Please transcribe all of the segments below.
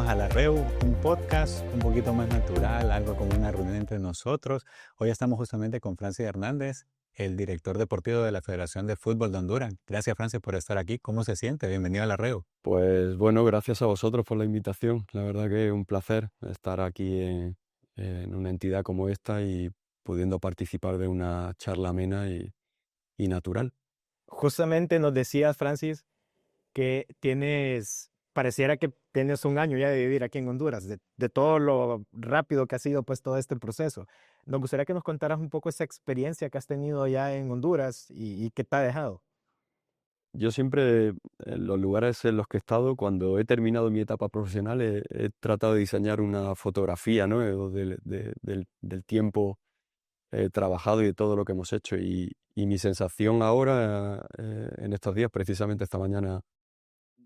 bienvenidos a La Reu, un podcast un poquito más natural, algo como una reunión entre nosotros. Hoy estamos justamente con Francis Hernández, el director deportivo de la Federación de Fútbol de Honduras. Gracias, Francis, por estar aquí. ¿Cómo se siente? Bienvenido a La Reu. Pues bueno, gracias a vosotros por la invitación. La verdad que es un placer estar aquí en una entidad como esta y pudiendo participar de una charla amena y natural. Justamente nos decías, Francis, que pareciera que tienes un año ya de vivir aquí en Honduras, de todo lo rápido que ha sido pues todo este proceso. Nos gustaría que nos contaras un poco esa experiencia que has tenido ya en Honduras y qué te ha dejado. Yo siempre, en los lugares en los que he estado, cuando he terminado mi etapa profesional, he tratado de diseñar una fotografía, ¿no? Del tiempo trabajado y de todo lo que hemos hecho. Y mi sensación ahora, en estos días, precisamente esta mañana,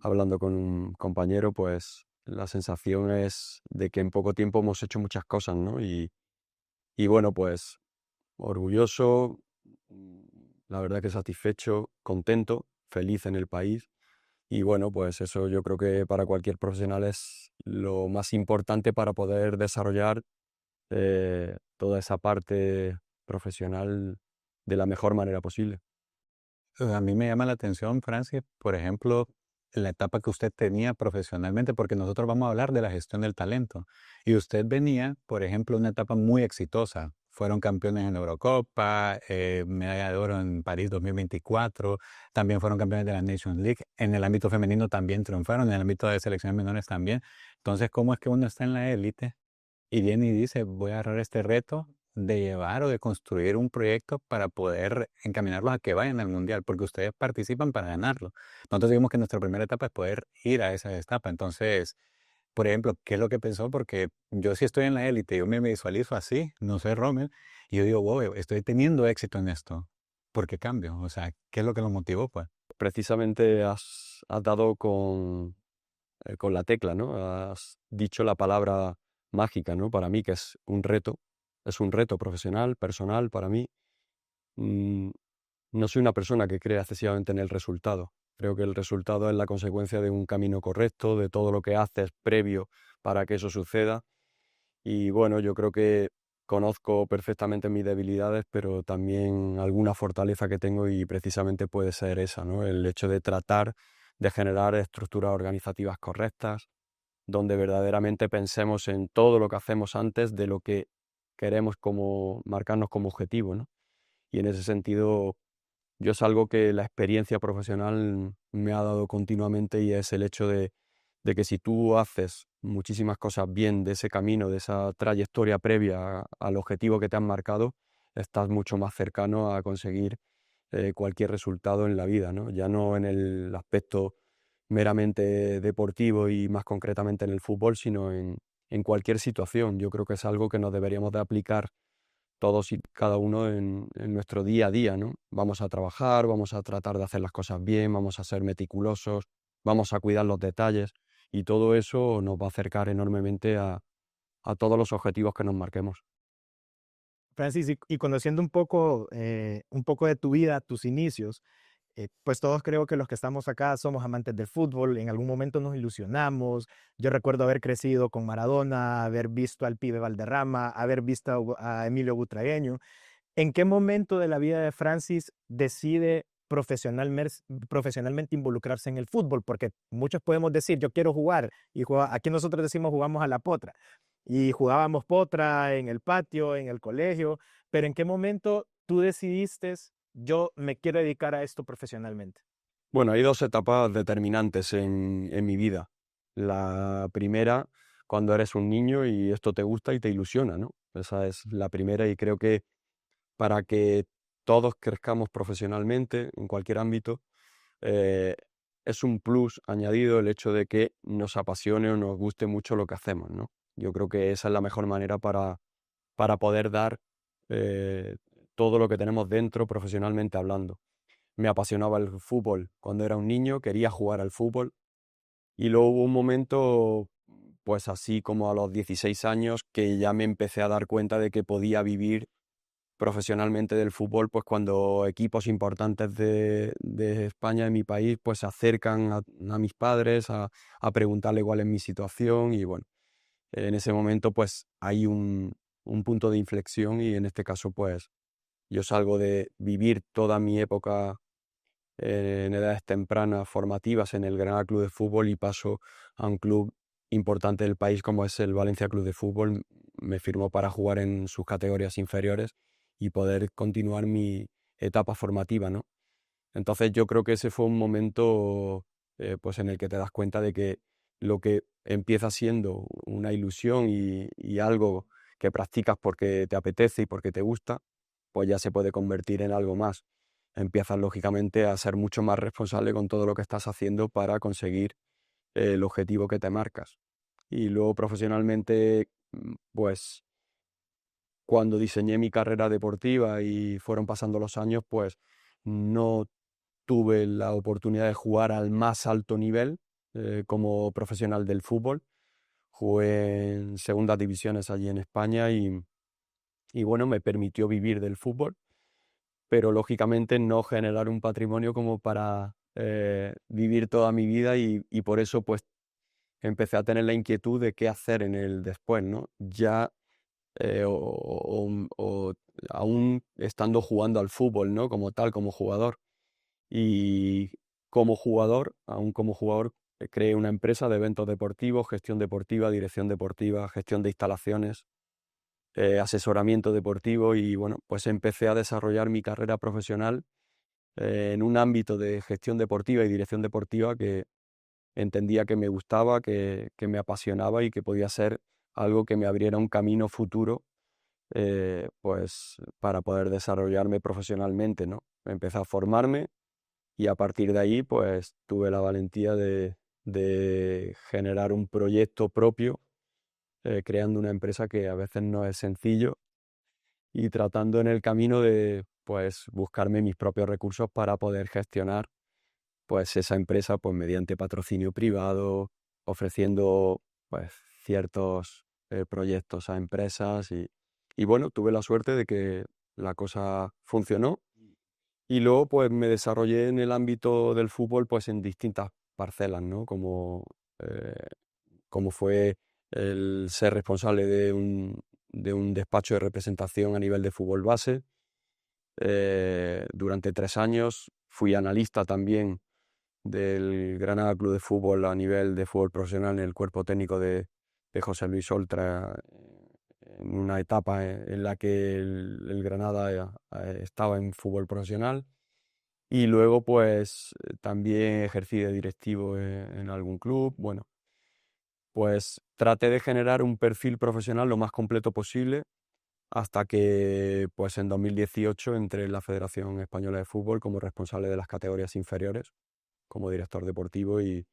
hablando con un compañero, pues la sensación es de que en poco tiempo hemos hecho muchas cosas, ¿no? Y bueno, pues orgulloso, mm, la verdad que satisfecho, contento, feliz en el país. Y bueno, pues eso yo creo que para cualquier profesional es lo más importante para poder desarrollar toda esa parte profesional de la mejor manera posible. A mí me llama la atención, Francis, por ejemplo, la etapa que usted tenía profesionalmente, porque nosotros vamos a hablar de la gestión del talento. Y usted venía, por ejemplo, una etapa muy exitosa. Fueron campeones en la Eurocopa, medalla de oro en París 2024, también fueron campeones de la Nations League. En el ámbito femenino también triunfaron, en el ámbito de selecciones menores también. Entonces, ¿cómo es que uno está en la élite y viene y dice, voy a agarrar este reto de llevar o de construir un proyecto para poder encaminarlos a que vayan al mundial, porque ustedes participan para ganarlo? Nosotros digamos que nuestra primera etapa es poder ir a esa etapa. Entonces, por ejemplo, ¿qué es lo que pensó? Porque yo sí estoy en la élite, yo me visualizo así, no sé, Rommel, y yo digo, wow, estoy teniendo éxito en esto. ¿Por qué cambio? O sea, ¿qué es lo que lo motivó, pues? Precisamente has dado con la tecla, ¿no? Has dicho la palabra mágica, ¿no? Para mí, que es un reto profesional, personal para mí. Mm, no soy una persona que crea excesivamente en el resultado. Creo que el resultado es la consecuencia de un camino correcto, de todo lo que haces previo para que eso suceda. Y bueno, yo creo que conozco perfectamente mis debilidades, pero también alguna fortaleza que tengo y precisamente puede ser esa, ¿no? El hecho de tratar de generar estructuras organizativas correctas, donde verdaderamente pensemos en todo lo que hacemos antes de lo que queremos como marcarnos como objetivo, ¿no? Y en ese sentido, yo es algo que la experiencia profesional me ha dado continuamente y es el hecho de que si tú haces muchísimas cosas bien de ese camino, de esa trayectoria previa al objetivo que te han marcado, estás mucho más cercano a conseguir cualquier resultado en la vida, ¿no? Ya no en el aspecto meramente deportivo y más concretamente en el fútbol, sino en cualquier situación. Yo creo que es algo que nos deberíamos de aplicar todos y cada uno en nuestro día a día, ¿no? Vamos a trabajar, vamos a tratar de hacer las cosas bien, vamos a ser meticulosos, vamos a cuidar los detalles y todo eso nos va a acercar enormemente a todos los objetivos que nos marquemos. Francis, y conociendo un poco de tu vida, tus inicios, pues todos creo que los que estamos acá somos amantes del fútbol, en algún momento nos ilusionamos. Yo recuerdo haber crecido con Maradona, haber visto al pibe Valderrama, haber visto a Emilio Butragueño. ¿En qué momento de la vida de Francis decide profesionalmente involucrarse en el fútbol? Porque muchos podemos decir, yo quiero jugar, aquí nosotros decimos jugamos a la potra, y jugábamos potra en el patio, en el colegio, pero ¿en qué momento tú decidiste, yo me quiero dedicar a esto profesionalmente? Bueno, hay dos etapas determinantes en mi vida. La primera, cuando eres un niño y esto te gusta y te ilusiona, ¿no? Esa es la primera y creo que para que todos crezcamos profesionalmente en cualquier ámbito, eh, es un plus añadido el hecho de que nos apasione o nos guste mucho lo que hacemos, ¿no? Yo creo que esa es la mejor manera para poder dar eh, todo lo que tenemos dentro profesionalmente hablando. Me apasionaba el fútbol cuando era un niño, quería jugar al fútbol y luego hubo un momento, pues así como a los 16 años, que ya me empecé a dar cuenta de que podía vivir profesionalmente del fútbol, pues cuando equipos importantes de España, de mi país, pues se acercan a mis padres a preguntarle cuál es mi situación y bueno, en ese momento pues hay un punto de inflexión y en este caso pues yo salgo de vivir toda mi época en edades tempranas formativas en el Granada Club de Fútbol y paso a un club importante del país como es el Valencia Club de Fútbol. Me firmó para jugar en sus categorías inferiores y poder continuar mi etapa formativa, ¿no? Entonces yo creo que ese fue un momento pues en el que te das cuenta de que lo que empieza siendo una ilusión y algo que practicas porque te apetece y porque te gusta, pues ya se puede convertir en algo más. Empiezas lógicamente a ser mucho más responsable con todo lo que estás haciendo para conseguir el objetivo que te marcas. Y luego profesionalmente, pues cuando diseñé mi carrera deportiva y fueron pasando los años, pues no tuve la oportunidad de jugar al más alto nivel como profesional del fútbol. Jugué en segundas divisiones allí en España y bueno, me permitió vivir del fútbol, pero lógicamente no generar un patrimonio como para vivir toda mi vida y por eso pues empecé a tener la inquietud de qué hacer en el después, ¿no? Ya o aún estando jugando al fútbol, ¿no? Como tal, como jugador. Y como jugador, aún como jugador, creé una empresa de eventos deportivos, gestión deportiva, dirección deportiva, gestión de instalaciones, asesoramiento deportivo y bueno, pues empecé a desarrollar mi carrera profesional en un ámbito de gestión deportiva y dirección deportiva que entendía que me gustaba, que me apasionaba y que podía ser algo que me abriera un camino futuro pues para poder desarrollarme profesionalmente, ¿no? Empecé a formarme y a partir de ahí, pues tuve la valentía de generar un proyecto propio, creando una empresa que a veces no es sencillo y tratando en el camino de, pues, buscarme mis propios recursos para poder gestionar, pues, esa empresa, pues, mediante patrocinio privado, ofreciendo, pues, ciertos proyectos a empresas y bueno, tuve la suerte de que la cosa funcionó y luego, pues, me desarrollé en el ámbito del fútbol, pues, en distintas parcelas, ¿no? Eh, como fue el ser responsable de un despacho de representación a nivel de fútbol base. Durante 3 años fui analista también del Granada Club de Fútbol a nivel de fútbol profesional en el cuerpo técnico de José Luis Oltra, en una etapa en la que el Granada estaba en fútbol profesional. Y luego, pues, también ejercí de directivo en algún club. Bueno, pues traté de generar un perfil profesional lo más completo posible hasta que, pues, en 2018 entré en la Federación Española de Fútbol como responsable de las categorías inferiores, como director deportivo y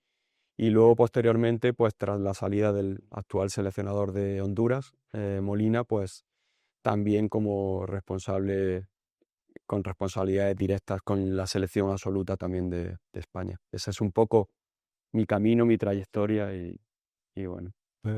luego posteriormente, pues, tras la salida del actual seleccionador de Honduras, Molina, pues, también como responsable con responsabilidades directas con la selección absoluta también de España. Ese es un poco mi camino, mi trayectoria y bueno.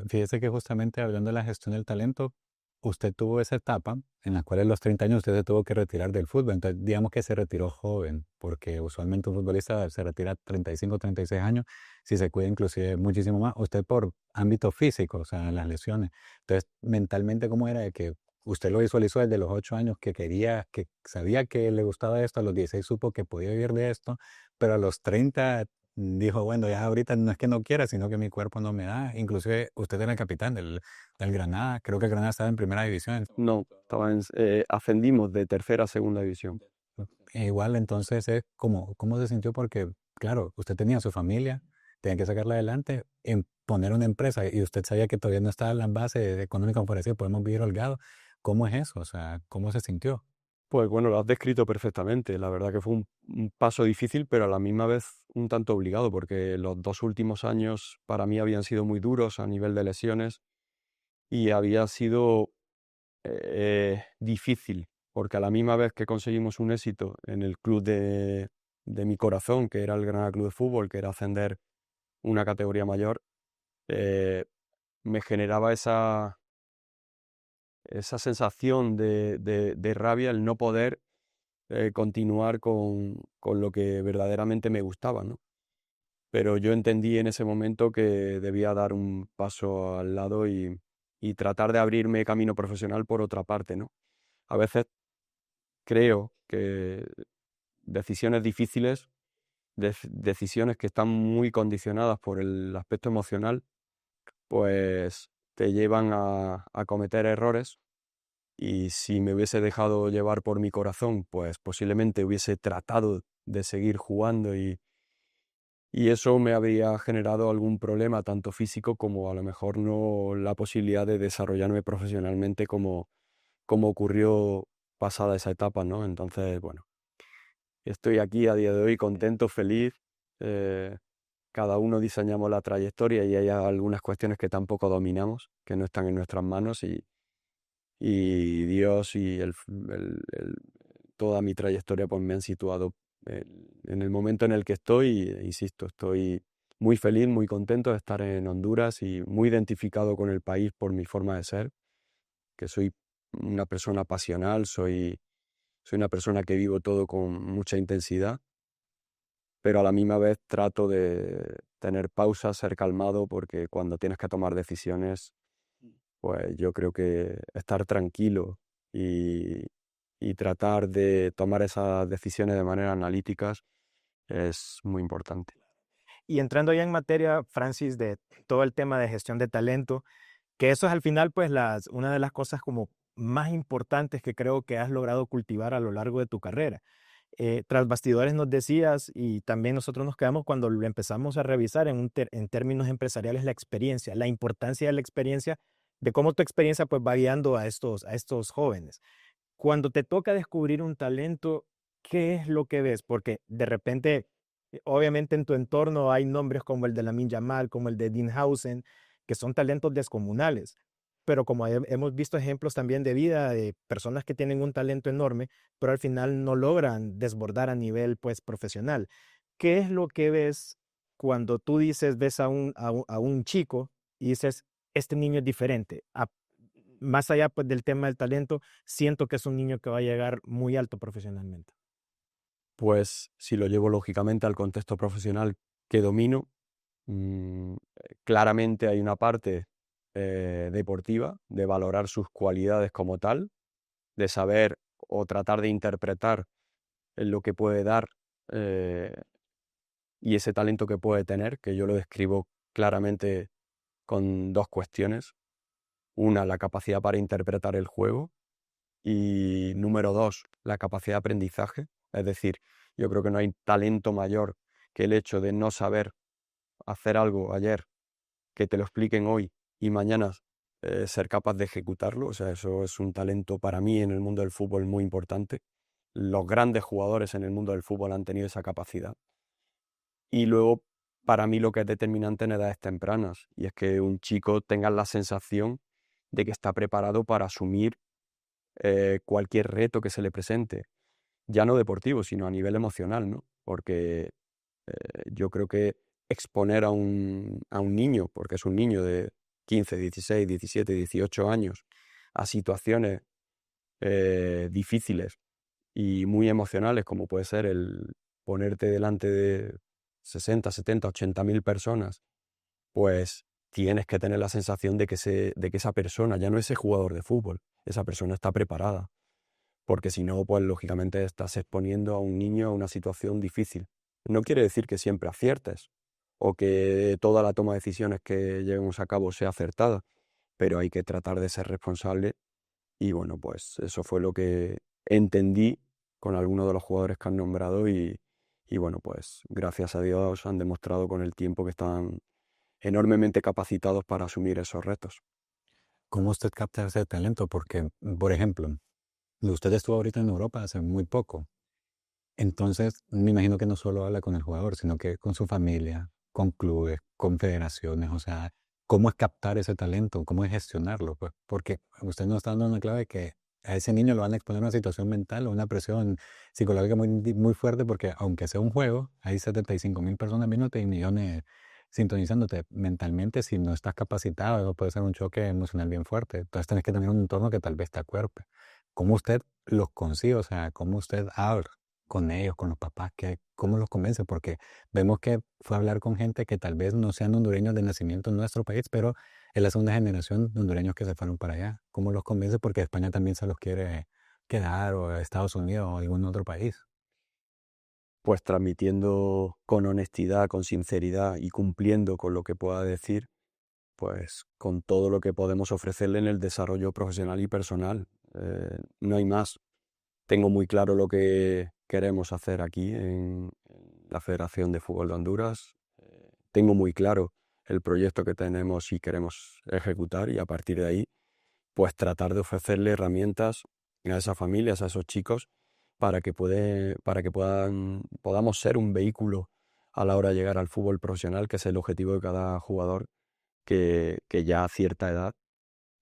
Fíjese que justamente hablando de la gestión del talento, usted tuvo esa etapa en la cual a los 30 años usted se tuvo que retirar del fútbol. Entonces, digamos que se retiró joven, porque usualmente un futbolista se retira a 35, 36 años, si se cuida inclusive muchísimo más. Usted por ámbito físico, o sea, las lesiones. Entonces, mentalmente, ¿cómo era de que usted lo visualizó desde los 8 años, que quería, que sabía que le gustaba esto, a los 16 supo que podía vivir de esto, pero a los 30 dijo, bueno, ya ahorita no es que no quiera, sino que mi cuerpo no me da. Inclusive usted era el capitán del Granada. Creo que el Granada estaba en primera división. No, ascendimos de tercera a segunda división. Igual entonces es como, ¿cómo se sintió? Porque, claro, usted tenía su familia, tenía que sacarla adelante, en poner una empresa y usted sabía que todavía no estaba en la base económica para decir, podemos vivir holgado. ¿Cómo es eso? O sea, ¿cómo se sintió? Pues bueno, lo has descrito perfectamente. La verdad que fue un paso difícil, pero a la misma vez un tanto obligado, porque los 2 últimos años para mí habían sido muy duros a nivel de lesiones y había sido difícil, porque a la misma vez que conseguimos un éxito en el club de mi corazón, que era el Granada Club de Fútbol, que era ascender una categoría mayor, me generaba esa sensación de rabia, el no poder continuar con lo que verdaderamente me gustaba, ¿no? Pero yo entendí en ese momento que debía dar un paso al lado y tratar de abrirme camino profesional por otra parte, ¿no? A veces creo que decisiones difíciles, decisiones que están muy condicionadas por el aspecto emocional, pues te llevan a cometer errores. Y si me hubiese dejado llevar por mi corazón, pues posiblemente hubiese tratado de seguir jugando y eso me habría generado algún problema, tanto físico como a lo mejor no la posibilidad de desarrollarme profesionalmente como ocurrió pasada esa etapa, ¿no? Entonces, bueno, estoy aquí a día de hoy contento, feliz. eh, Cada uno diseñamos la trayectoria y hay algunas cuestiones que tampoco dominamos, que no están en nuestras manos y Dios y toda mi trayectoria pues me han situado en el momento en el que estoy, insisto, estoy muy feliz, muy contento de estar en Honduras y muy identificado con el país por mi forma de ser, que soy una persona pasional, soy una persona que vivo todo con mucha intensidad, pero a la misma vez trato de tener pausas, ser calmado, porque cuando tienes que tomar decisiones pues yo creo que estar tranquilo y, y tratar de tomar esas decisiones de manera analíticas es muy importante. Y entrando ya en materia, Francis, de todo el tema de gestión de talento, que eso es al final, pues, una de las cosas como más importantes que creo que has logrado cultivar a lo largo de tu carrera. Tras bastidores nos decías, y también nosotros nos quedamos cuando lo empezamos a revisar en términos empresariales, la experiencia, la importancia de la experiencia, de cómo tu experiencia pues va guiando a estos jóvenes. Cuando te toca descubrir un talento, ¿qué es lo que ves? Porque de repente, obviamente en tu entorno hay nombres como el de Lamine Yamal, como el de Dean Hausen, que son talentos descomunales. Pero como hemos visto ejemplos también de vida de personas que tienen un talento enorme, pero al final no logran desbordar a nivel pues profesional. ¿Qué es lo que ves cuando tú dices, ves a un chico y dices, este niño es diferente? Más allá pues del tema del talento, siento que es un niño que va a llegar muy alto profesionalmente. Pues si lo llevo lógicamente al contexto profesional que domino, claramente hay una parte deportiva, de valorar sus cualidades como tal, de saber o tratar de interpretar lo que puede dar eh, y ese talento que puede tener, que yo lo describo claramente con dos cuestiones. Una, la capacidad para interpretar el juego y número dos, la capacidad de aprendizaje. Es decir, yo creo que no hay talento mayor que el hecho de no saber hacer algo ayer, que te lo expliquen hoy y mañana ser capaz de ejecutarlo. O sea, eso es un talento para mí en el mundo del fútbol muy importante. Los grandes jugadores en el mundo del fútbol han tenido esa capacidad. Y luego, para mí lo que es determinante en edades tempranas, y es que un chico tenga la sensación de que está preparado para asumir cualquier reto que se le presente, ya no deportivo, sino a nivel emocional, ¿no? Porque yo creo que exponer a un niño, porque es un niño de 15, 16, 17, 18 años, a situaciones difíciles y muy emocionales, como puede ser el ponerte delante de 60, 70, 80 mil personas, pues tienes que tener la sensación de que esa persona ya no es ese jugador de fútbol, esa persona está preparada, porque si no, pues lógicamente estás exponiendo a un niño a una situación difícil. No quiere decir que siempre aciertes o que toda la toma de decisiones que llevemos a cabo sea acertada, pero hay que tratar de ser responsable y bueno, pues eso fue lo que entendí con algunos de los jugadores que han nombrado y bueno, pues gracias a Dios han demostrado con el tiempo que están enormemente capacitados para asumir esos retos. ¿Cómo usted capta ese talento? Porque, por ejemplo, usted estuvo ahorita en Europa hace muy poco. Entonces, me imagino que no solo habla con el jugador, sino que con su familia, con clubes, con federaciones. O sea, ¿cómo es captar ese talento? ¿Cómo es gestionarlo? Pues, porque usted nos está dando una clave que a ese niño lo van a exponer a una situación mental o una presión psicológica muy fuerte, porque aunque sea un juego, hay 75.000 personas viéndote y millones sintonizándote mentalmente si no estás capacitado, eso puede ser un choque emocional bien fuerte. Entonces tenés que tener un entorno que tal vez te acuerpe. ¿Cómo usted los consigue? O sea, ¿cómo usted habla con ellos, con los papás? ¿Cómo los convence? Porque vemos que fue a hablar con gente que tal vez no sean hondureños de nacimiento en nuestro país, pero es la segunda generación de hondureños que se fueron para allá. ¿Cómo los convence? Porque España también se los quiere quedar, o Estados Unidos, o algún otro país. Pues transmitiendo con honestidad, con sinceridad y cumpliendo con lo que pueda decir, pues con todo lo que podemos ofrecerle en el desarrollo profesional y personal. No hay más. Tengo muy claro lo que queremos hacer aquí en la Federación de Fútbol de Honduras. Tengo muy claro el proyecto que tenemos y queremos ejecutar, y a partir de ahí, pues tratar de ofrecerle herramientas a esas familias, a esos chicos, para que podamos ser un vehículo a la hora de llegar al fútbol profesional, que es el objetivo de cada jugador, que ya a cierta edad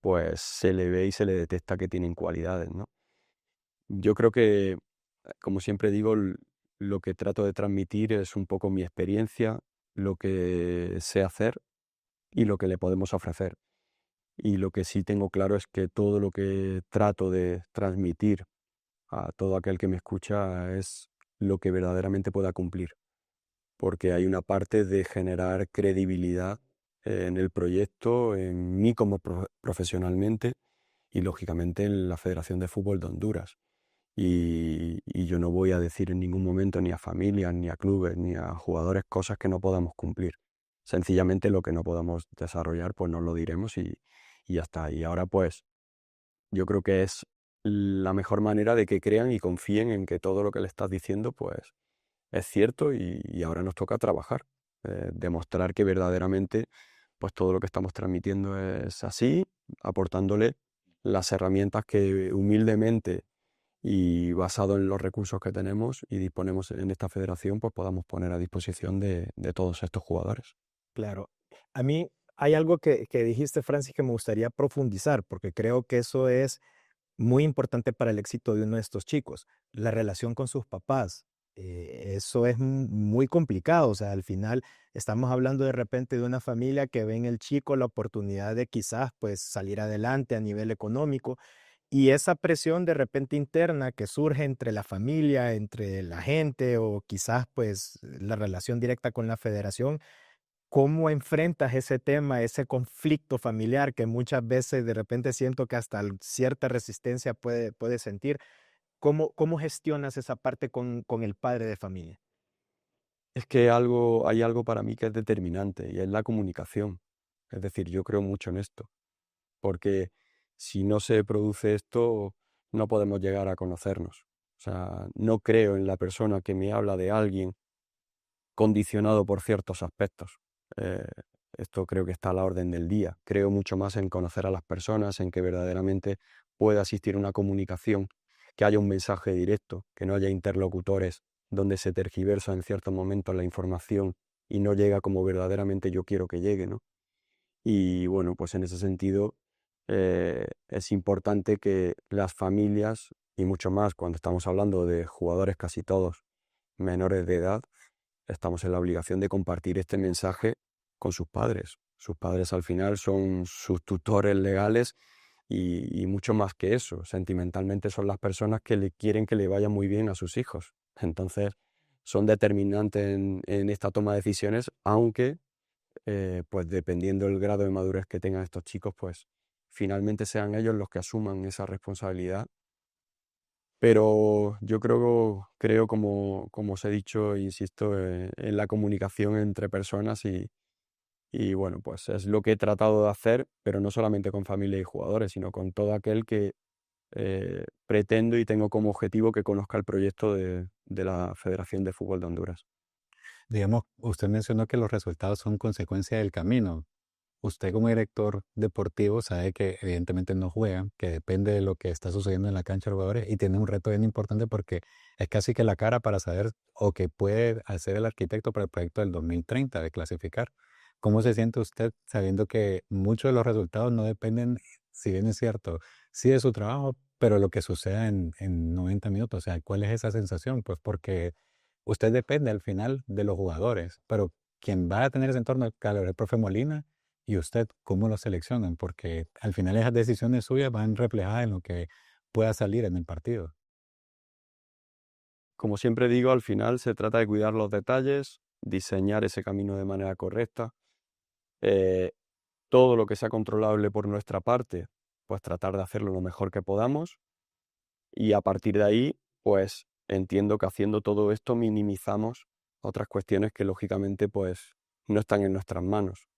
pues se le ve y se le detecta que tienen cualidades, ¿no? Yo creo que, como siempre digo, lo que trato de transmitir es un poco mi experiencia, lo que sé hacer y lo que le podemos ofrecer. Y lo que sí tengo claro es que todo lo que trato de transmitir a todo aquel que me escucha es lo que verdaderamente pueda cumplir, porque hay una parte de generar credibilidad en el proyecto, en mí como profesionalmente, y lógicamente en la Federación de Fútbol de Honduras. Y yo no voy a decir en ningún momento ni a familias, ni a clubes, ni a jugadores cosas que no podamos cumplir. Sencillamente lo que no podamos desarrollar, pues no lo diremos, y ya está. Y ahora pues yo creo que es la mejor manera de que crean y confíen en que todo lo que le estás diciendo pues es cierto, y ahora nos toca trabajar, demostrar que verdaderamente pues todo lo que estamos transmitiendo es así, aportándole las herramientas que humildemente y basado en los recursos que tenemos y disponemos en esta federación, pues podamos poner a disposición de todos estos jugadores. Claro. A mí hay algo que dijiste, Francis, que me gustaría profundizar, porque creo que eso es muy importante para el éxito de uno de estos chicos, la relación con sus papás. Eso es muy complicado, o sea, al final estamos hablando de repente de una familia que ve en el chico la oportunidad de quizás pues salir adelante a nivel económico, y esa presión de repente interna que surge entre la familia, entre la gente o quizás pues la relación directa con la federación. ¿Cómo enfrentas ese tema, ese conflicto familiar que muchas veces de repente siento que hasta cierta resistencia puede sentir? ¿Cómo gestionas esa parte con el padre de familia? Es que hay algo para mí que es determinante, y es la comunicación. Es decir, yo creo mucho en esto, porque si no se produce esto, no podemos llegar a conocernos. O sea, no creo en la persona que me habla de alguien condicionado por ciertos aspectos. Eh, Esto creo que está a la orden del día. Creo mucho más en conocer a las personas, en que verdaderamente pueda existir una comunicación, que haya un mensaje directo, que no haya interlocutores donde se tergiversa en ciertos momentos la información y no llega como verdaderamente yo quiero que llegue, ¿no? Y bueno, pues en ese sentido es importante que las familias, y mucho más cuando estamos hablando de jugadores casi todos menores de edad, estamos en la obligación de compartir este mensaje con sus padres. Sus padres al final son sus tutores legales, y mucho más que eso. Sentimentalmente son las personas que le quieren que le vaya muy bien a sus hijos. Entonces son determinantes en esta toma de decisiones, aunque pues dependiendo del grado de madurez que tengan estos chicos, pues finalmente sean ellos los que asuman esa responsabilidad. Pero yo creo como os he dicho, insisto, en la comunicación entre personas, y bueno, pues es lo que he tratado de hacer, pero no solamente con familia y jugadores, sino con todo aquel que pretendo y tengo como objetivo que conozca el proyecto de la Federación de Fútbol de Honduras. Digamos, usted mencionó que los resultados son consecuencia del camino. Usted como director deportivo sabe que evidentemente no juegan, que depende de lo que está sucediendo en la cancha de los jugadores, y tiene un reto bien importante porque es casi que la cara para saber o que puede hacer el arquitecto para el proyecto del 2030 de clasificar. ¿Cómo se siente usted sabiendo que muchos de los resultados no dependen, si bien es cierto, sí de su trabajo, pero lo que suceda en 90 minutos? O sea, ¿cuál es esa sensación? Pues porque usted depende al final de los jugadores, pero quien va a tener ese entorno, claro, el profe Molina y usted, ¿cómo lo seleccionan? Porque al final esas decisiones suyas van reflejadas en lo que pueda salir en el partido. Como siempre digo, al final se trata de cuidar los detalles, diseñar ese camino de manera correcta. eh, Todo lo que sea controlable por nuestra parte, pues tratar de hacerlo lo mejor que podamos. Y a partir de ahí, pues entiendo que haciendo todo esto minimizamos otras cuestiones que lógicamente pues no están en nuestras manos.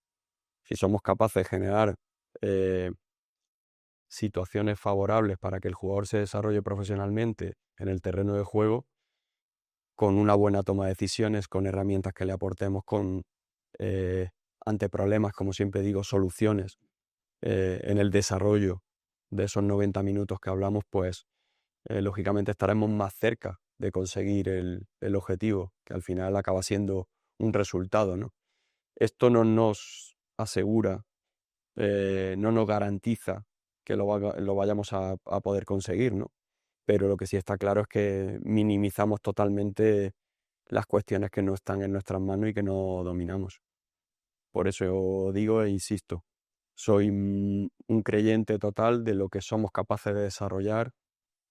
Si somos capaces de generar eh, situaciones favorables para que el jugador se desarrolle profesionalmente en el terreno de juego, con una buena toma de decisiones, con herramientas que le aportemos, eh, ante problemas, como siempre digo, soluciones en el desarrollo de esos 90 minutos que hablamos, pues lógicamente estaremos más cerca de conseguir el objetivo, que al final acaba siendo un resultado, ¿no? Esto no nos asegura, no nos garantiza que lo vayamos a poder conseguir, ¿no? Pero lo que sí está claro es que minimizamos totalmente las cuestiones que no están en nuestras manos y que no dominamos. Por eso digo e insisto, soy un creyente total de lo que somos capaces de desarrollar,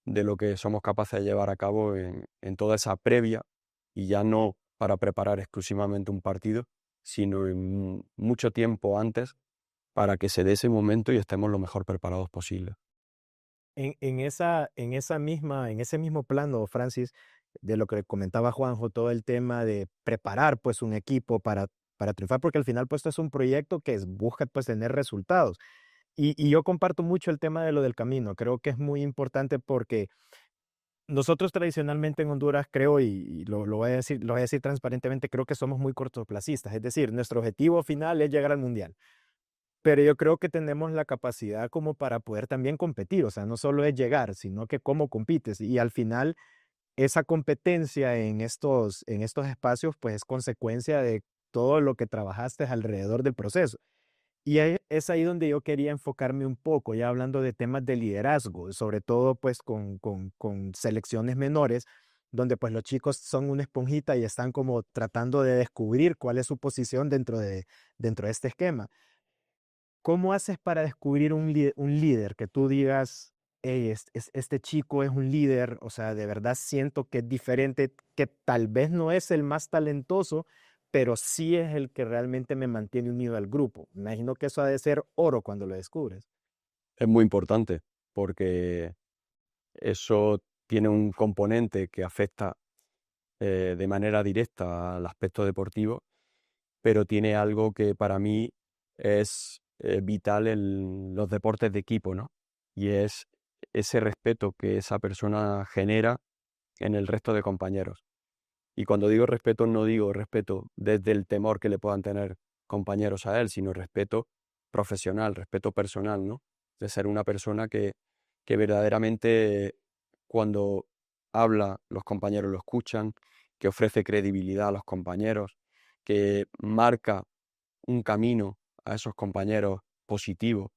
de lo que somos capaces de llevar a cabo en toda esa previa, y ya no para preparar exclusivamente un partido, sino en mucho tiempo antes, para que se dé ese momento y estemos lo mejor preparados posible. En ese mismo plano, Francis, de lo que comentaba Juanjo, todo el tema de preparar pues un equipo para triunfar, porque al final pues esto es un proyecto que busca pues tener resultados. Y yo comparto mucho el tema de lo del camino. Creo que es muy importante porque nosotros tradicionalmente en Honduras, creo, y lo voy a decir transparentemente, creo que somos muy cortoplacistas. Es decir, nuestro objetivo final es llegar al mundial. Pero yo creo que tenemos la capacidad como para poder también competir. O sea, no solo es llegar, sino que cómo compites. Y al final, esa competencia en estos espacios, pues es consecuencia de todo lo que trabajaste alrededor del proceso. Y es ahí donde yo quería enfocarme un poco, ya hablando de temas de liderazgo, sobre todo pues con selecciones menores, donde pues los chicos son una esponjita y están como tratando de descubrir cuál es su posición dentro de este esquema. ¿Cómo haces para descubrir un líder que tú digas, hey, este chico es un líder, o sea, de verdad siento que es diferente, que tal vez no es el más talentoso, pero sí es el que realmente me mantiene unido al grupo? Me imagino que eso ha de ser oro cuando lo descubres. Es muy importante porque eso tiene un componente que afecta de manera directa al aspecto deportivo, pero tiene algo que para mí es vital en los deportes de equipo, ¿no? Y es ese respeto que esa persona genera en el resto de compañeros. Y cuando digo respeto, no digo respeto desde el temor que le puedan tener compañeros a él, sino respeto profesional, respeto personal, ¿no? De ser una persona que verdaderamente cuando habla, los compañeros lo escuchan, que ofrece credibilidad a los compañeros, que marca un camino a esos compañeros positivo,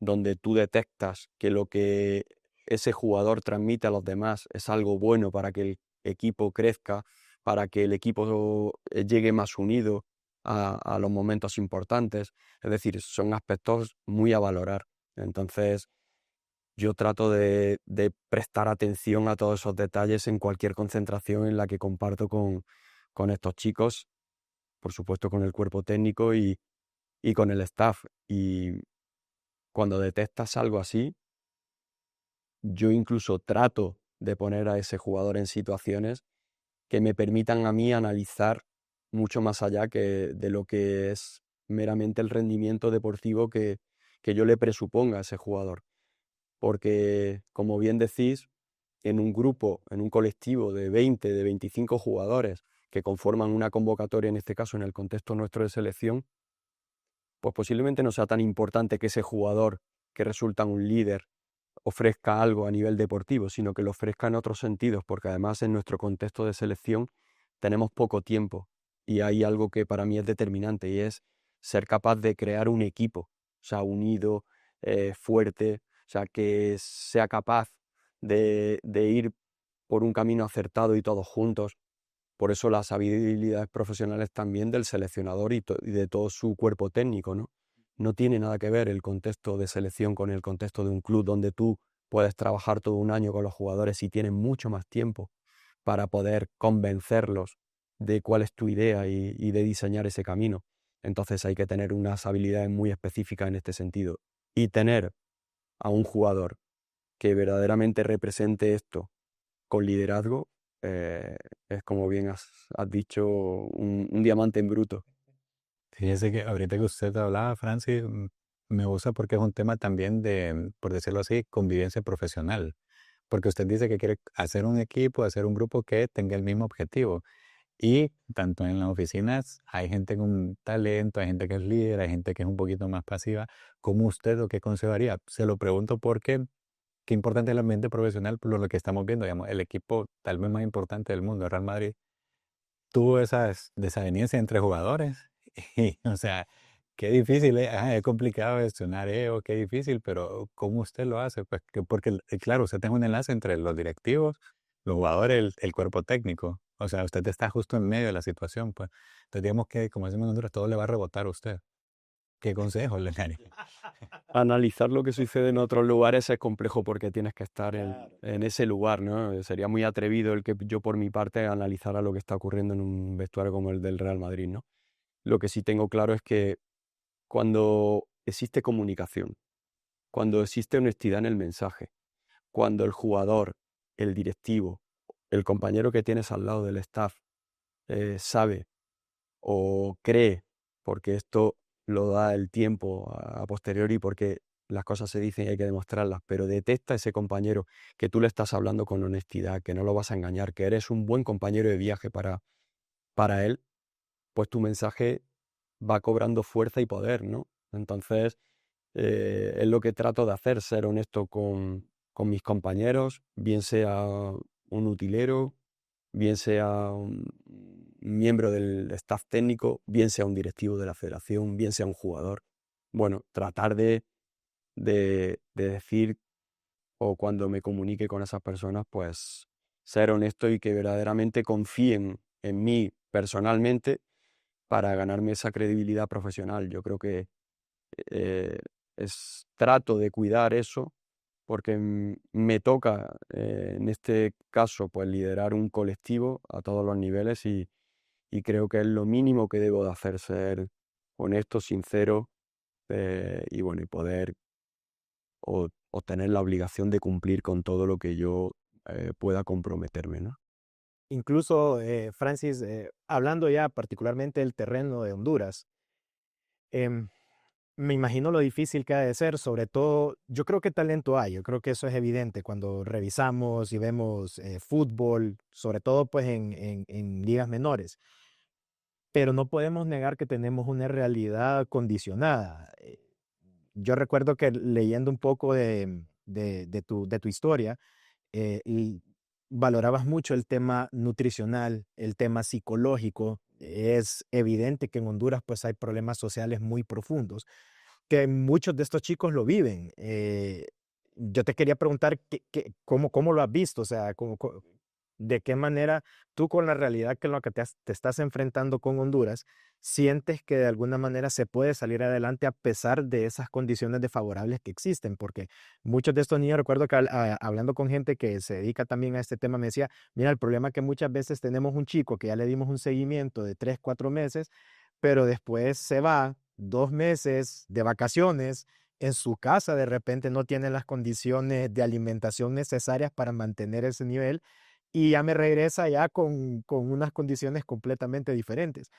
donde tú detectas que lo que ese jugador transmite a los demás es algo bueno para que el equipo crezca, para que el equipo llegue más unido a los momentos importantes. Es decir, son aspectos muy a valorar. Entonces, yo trato de prestar atención a todos esos detalles en cualquier concentración en la que comparto con estos chicos, por supuesto con el cuerpo técnico y con el staff. Y cuando detectas algo así, yo incluso trato de poner a ese jugador en situaciones que me permitan a mí analizar mucho más allá de lo que es meramente el rendimiento deportivo que yo le presuponga a ese jugador. Porque, como bien decís, en un grupo, en un colectivo de 20, de 25 jugadores que conforman una convocatoria, en este caso en el contexto nuestro de selección, pues posiblemente no sea tan importante que ese jugador que resulta un líder ofrezca algo a nivel deportivo, sino que lo ofrezca en otros sentidos, porque además en nuestro contexto de selección tenemos poco tiempo y hay algo que para mí es determinante y es ser capaz de crear un equipo, o sea, unido, fuerte, o sea, que sea capaz de ir por un camino acertado y todos juntos. Por eso las habilidades profesionales también del seleccionador y de todo su cuerpo técnico, ¿no? No tiene nada que ver el contexto de selección con el contexto de un club donde tú puedes trabajar todo un año con los jugadores y tienes mucho más tiempo para poder convencerlos de cuál es tu idea y de diseñar ese camino. Entonces hay que tener unas habilidades muy específicas en este sentido. Y tener a un jugador que verdaderamente represente esto con liderazgo, es como bien has dicho, un diamante en bruto. Fíjese que ahorita que usted hablaba, Francis, me gusta porque es un tema también de, por decirlo así, convivencia profesional. Porque usted dice que quiere hacer un equipo, hacer un grupo que tenga el mismo objetivo. Y tanto en las oficinas hay gente con talento, hay gente que es líder, hay gente que es un poquito más pasiva. ¿Cómo usted o qué consejo haría? Se lo pregunto porque qué importante es el ambiente profesional por lo que estamos viendo. Digamos, el equipo tal vez más importante del mundo, el Real Madrid, tuvo esas desavenencias entre jugadores. Y, o sea, qué difícil, es complicado gestionar eso, qué difícil, pero ¿cómo usted lo hace? Pues porque, claro, usted tiene un enlace entre los directivos, los jugadores, el cuerpo técnico. O sea, usted está justo en medio de la situación, pues. Entonces, digamos que, como decimos en Honduras, todo le va a rebotar a usted. ¿Qué consejo le daría? Analizar lo que sucede en otros lugares es complejo porque tienes que estar en ese lugar, ¿no? Sería muy atrevido el que yo por mi parte analizara lo que está ocurriendo en un vestuario como el del Real Madrid, ¿no? Lo que sí tengo claro es que cuando existe comunicación, cuando existe honestidad en el mensaje, cuando el jugador, el directivo, el compañero que tienes al lado del staff sabe o cree, porque esto lo da el tiempo a posteriori, porque las cosas se dicen y hay que demostrarlas, pero detecta ese compañero que tú le estás hablando con honestidad, que no lo vas a engañar, que eres un buen compañero de viaje para él, pues tu mensaje va cobrando fuerza y poder, ¿no? Entonces, es lo que trato de hacer, ser honesto con mis compañeros, bien sea un utilero, bien sea un miembro del staff técnico, bien sea un directivo de la federación, bien sea un jugador. Bueno, tratar de decir, o cuando me comunique con esas personas, pues ser honesto y que verdaderamente confíen en mí personalmente para ganarme esa credibilidad profesional. Yo creo que eh, trato de cuidar eso porque me toca, en este caso, pues liderar un colectivo a todos los niveles y creo que es lo mínimo que debo de hacer, ser honesto, sincero, y bueno, y poder o tener la obligación de cumplir con todo lo que yo pueda comprometerme, ¿no? Incluso, Francis, hablando ya particularmente del terreno de Honduras, em, me imagino lo difícil que ha de ser, sobre todo, yo creo que talento hay, yo creo que eso es evidente cuando revisamos y vemos fútbol, sobre todo pues en ligas menores, pero no podemos negar que tenemos una realidad condicionada. Yo recuerdo que leyendo un poco de tu historia, y valorabas mucho el tema nutricional, el tema psicológico. Es evidente que en Honduras pues hay problemas sociales muy profundos que muchos de estos chicos lo viven. Yo te quería preguntar cómo lo has visto, o sea, de qué manera tú con la realidad que en lo que te estás enfrentando con Honduras, sientes que de alguna manera se puede salir adelante a pesar de esas condiciones desfavorables que existen, porque muchos de estos niños, recuerdo que hablando con gente que se dedica también a este tema, me decía, mira, el problema es que muchas veces tenemos un chico que ya le dimos un seguimiento de 3, 4 meses, pero después se va 2 meses de vacaciones, en su casa de repente no tiene las condiciones de alimentación necesarias para mantener ese nivel y ya me regresa ya con unas condiciones completamente diferentes.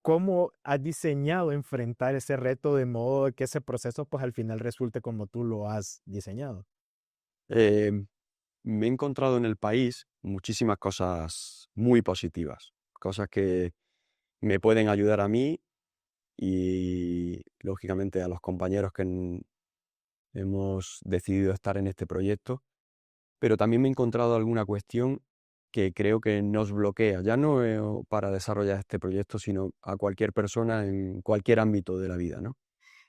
¿Cómo has diseñado enfrentar ese reto de modo que ese proceso pues al final resulte como tú lo has diseñado? Eh, Me he encontrado en el país muchísimas cosas muy positivas, cosas que me pueden ayudar a mí y lógicamente a los compañeros que hemos decidido estar en este proyecto, pero también me he encontrado alguna cuestión que creo que nos bloquea, ya no para desarrollar este proyecto, sino a cualquier persona en cualquier ámbito de la vida, ¿no?